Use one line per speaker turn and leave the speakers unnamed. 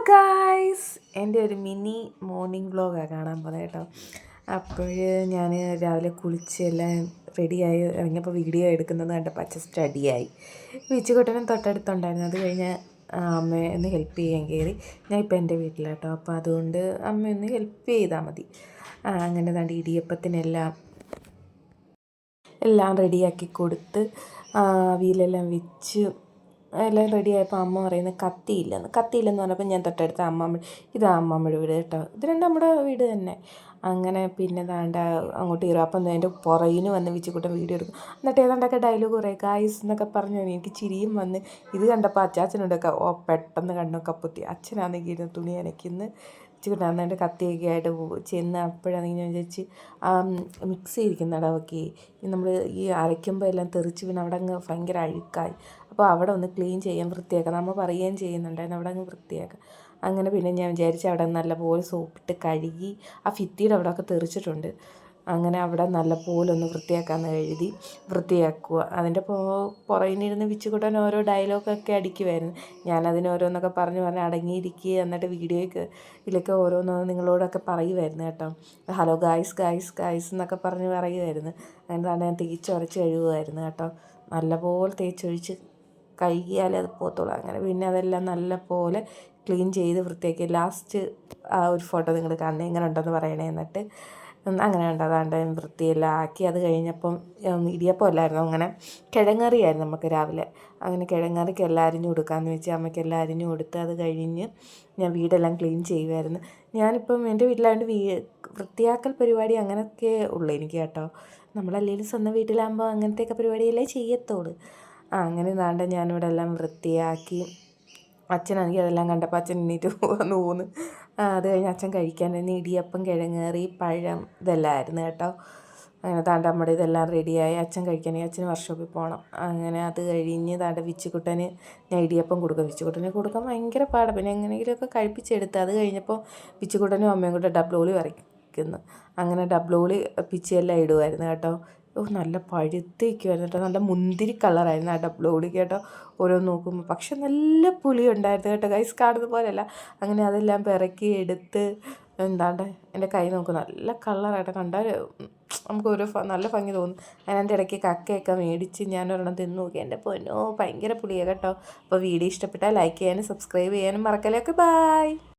Guys, എൻ്റെ ഒരു mini morning വ്ലോഗാണ് കാണാൻ പോകുന്നത് കേട്ടോ. അപ്പോൾ ഞാൻ രാവിലെ കുളിച്ച് എല്ലാം റെഡിയായി ഇറങ്ങിയപ്പോൾ വീഡിയോ എടുക്കുന്നത് കണ്ടപ്പോൾ അച്ഛൻ സ്റ്റഡിയായി. വിച്ചുകുട്ടനും തൊട്ടടുത്തുണ്ടായിരുന്നു. അത് കഴിഞ്ഞ് അമ്മയെ ഒന്ന് ഹെൽപ്പ് ചെയ്യാൻ കയറി. ഞാൻ ഇപ്പോൾ എൻ്റെ വീട്ടിലാട്ടോ, അപ്പോൾ അതുകൊണ്ട് അമ്മയൊന്ന് ഹെൽപ്പ് ചെയ്താൽ മതി. അങ്ങനെ ദാണ്ട് ഇടിയപ്പത്തിനെല്ലാം റെഡിയാക്കി കൊടുത്ത് വീലെല്ലാം വെച്ച് എല്ലാം റെഡിയായപ്പോൾ അമ്മ പറയുന്നത് കത്തിയില്ലെന്ന് പറഞ്ഞപ്പോൾ ഞാൻ തൊട്ടടുത്ത ഇതാ അമ്മമ്മയുടെ വീട് കേട്ടോ, ഇത് രണ്ടും നമ്മുടെ വീട് തന്നെ. അങ്ങനെ പിന്നെ ദാണ്ട അങ്ങോട്ട് കയറും. അപ്പം എൻ്റെ പുറകിന് വന്ന് വിച്ചുകൂട്ടൻ വീഡിയോ എടുക്കും. എന്നിട്ട് ഏതാണ്ടൊക്കെ ഡയലോഗ് പറയും, ഗായ്സ് എന്നൊക്കെ പറഞ്ഞു. എനിക്ക് ചിരിയും വന്ന്. ഇത് കണ്ടപ്പോൾ അച്ചാച്ചനോടൊക്കെ പെട്ടെന്ന് കണ്ണൊക്കെ പൊത്തി. അച്ഛനാണെങ്കിൽ തുണി അനയ്ക്കുന്ന വിച്ചുകൂട്ടാന്നിട്ട് കത്തിയൊക്കെ ആയിട്ട് ചെന്ന് അപ്പോഴാണെങ്കിൽ ഞാൻ വിചാരിച്ച് മിക്സി ഇരിക്കുന്ന ഇടവൊക്കെ നമ്മൾ ഈ അരയ്ക്കുമ്പോൾ എല്ലാം തെറിച്ച് പിന്നെ അവിടെ അങ്ങ് ഭയങ്കര അഴുക്കായി. അപ്പോൾ അവിടെ ഒന്ന് ക്ലീൻ ചെയ്യാൻ വൃത്തിയാക്കാം, നമ്മൾ പറയുകയും ചെയ്യുന്നുണ്ടായിരുന്നു അവിടെ അങ്ങ് വൃത്തിയാക്കാം. അങ്ങനെ പിന്നെ ഞാൻ വിചാരിച്ച് അവിടെ നല്ലപോലെ സോപ്പിട്ട് കഴുകി ആ ഭിത്തിയുടെ അവിടെയൊക്കെ തെറിച്ചിട്ടുണ്ട്. അങ്ങനെ അവിടെ നല്ലപോലെ ഒന്ന് വൃത്തിയാക്കാമെന്ന് വൃത്തിയാക്കുക. അതിൻ്റെ പുറകിനിരുന്ന് വിച്ചുകൂട്ടാൻ ഓരോ ഡയലോഗൊക്കെ അടിക്കുമായിരുന്നു. ഞാനതിന് ഓരോന്നൊക്കെ പറഞ്ഞ് അടങ്ങിയിരിക്കുക, എന്നിട്ട് ഇതിലൊക്കെ ഓരോന്ന് നിങ്ങളോടൊക്കെ പറയുമായിരുന്നു കേട്ടോ. ഹലോ ഗായ്സ് എന്നൊക്കെ പറഞ്ഞ് പറയുമായിരുന്നു. അങ്ങനെ ഞാൻ തേച്ചൊരച്ച് കഴുകുമായിരുന്നു കേട്ടോ. നല്ലപോലെ തേച്ചൊഴിച്ച് കഴുകിയാലേ അത് പോകത്തുള്ളൂ. അങ്ങനെ പിന്നെ അതെല്ലാം നല്ലപോലെ ക്ലീൻ ചെയ്ത് വൃത്തിയാക്കി. ലാസ്റ്റ് ആ ഒരു ഫോട്ടോ നിങ്ങൾ കാണണേ, എങ്ങനെ ഉണ്ടെന്ന് പറയണേ. എന്നിട്ട് അങ്ങനെ അതാണ്ട് വൃത്തിയെല്ലാം ആക്കി. അത് കഴിഞ്ഞപ്പം ഇടിയപ്പം അല്ലായിരുന്നു, അങ്ങനെ കിഴങ്ങറിയായിരുന്നു നമുക്ക് രാവിലെ. അങ്ങനെ കിഴങ്ങറിക്ക് എല്ലാം അരിഞ്ഞു കൊടുക്കാമെന്ന് വെച്ച് അമ്മയ്ക്ക് എല്ലാം അരിഞ്ഞു കൊടുത്ത് അത് കഴിഞ്ഞ് ഞാൻ വീടെല്ലാം ക്ലീൻ ചെയ്യുമായിരുന്നു. ഞാനിപ്പം എൻ്റെ വീട്ടിലായതുകൊണ്ട് വൃത്തിയാക്കൽ പരിപാടി അങ്ങനെയൊക്കെ ഉള്ളൂ എനിക്ക് കേട്ടോ. നമ്മളല്ലെങ്കിലും സ്വന്തം വീട്ടിലാകുമ്പോൾ അങ്ങനത്തെയൊക്കെ പരിപാടിയല്ലേ ചെയ്യത്തുള്ളൂ. അങ്ങനെ ദാണ്ട ഞാനിവിടെ എല്ലാം വൃത്തിയാക്കി. അച്ഛനാണെങ്കിൽ അതെല്ലാം കണ്ടപ്പോൾ അച്ഛൻ എണീറ്റ് പോന്ന്. അത് കഴിഞ്ഞ് അച്ഛൻ കഴിക്കാൻ തന്നെ ഇടിയപ്പം, കിഴങ്ങേറി, പഴം ഇതെല്ലാം ആയിരുന്നു കേട്ടോ. അങ്ങനെ ദാണ്ട നമ്മുടെ ഇതെല്ലാം റെഡിയായി. അച്ഛൻ കഴിക്കണമെങ്കിൽ അച്ഛന് വർക്ക്ഷോപ്പിൽ പോകണം. അങ്ങനെ അത് കഴിഞ്ഞ് ദാണ്ട വിച്ചുകുട്ടന് ഞാൻ ഇടിയപ്പം കൊടുക്കും. വിച്ചുകുട്ടന് കൊടുക്കാൻ ഭയങ്കര പാടാണ്, പിന്നെ എങ്ങനെയെങ്കിലുമൊക്കെ കഴിപ്പിച്ചെടുത്ത്. അത് കഴിഞ്ഞപ്പോൾ വിച്ചുകുട്ടനും അമ്മയും കൂടെ ഡബ്ലോളി വരയ്ക്കുന്നു. അങ്ങനെ ഡബ്ലോളി പിച്ചിയെല്ലാം ഇടുമായിരുന്നു കേട്ടോ. നല്ല പഴുത്തേക്കുമായിരുന്നു കേട്ടോ, നല്ല മുന്തിരി കളറായിരുന്നു ആ ഡബ്ലോളി കേട്ടോ. ഓരോ നോക്കുമ്പോൾ പക്ഷെ നല്ല പുളി ഉണ്ടായിരുന്നു കേട്ടോ ഗൈസ്, കാണുന്ന പോലെയല്ല. അങ്ങനെ അതെല്ലാം പിറക്കി എടുത്ത് എന്താണ്ട് എൻ്റെ കൈ നോക്കും, നല്ല കളറായിട്ട് കണ്ടാൽ നമുക്ക് നല്ല ഭംഗി തോന്നും. അതിൻ്റെ ഇടയ്ക്ക് കക്കയൊക്കെ മേടിച്ച് ഞാനൊരെണ്ണം തിന്ന് നോക്കി. എൻ്റെ പൊന്നോ ഭയങ്കര പുളിയാണ് കേട്ടോ. അപ്പോൾ വീഡിയോ ഇഷ്ടപ്പെട്ടാൽ ലൈക്ക് ചെയ്യാനും സബ്സ്ക്രൈബ് ചെയ്യാനും മറക്കല്ലേ. Okay, by.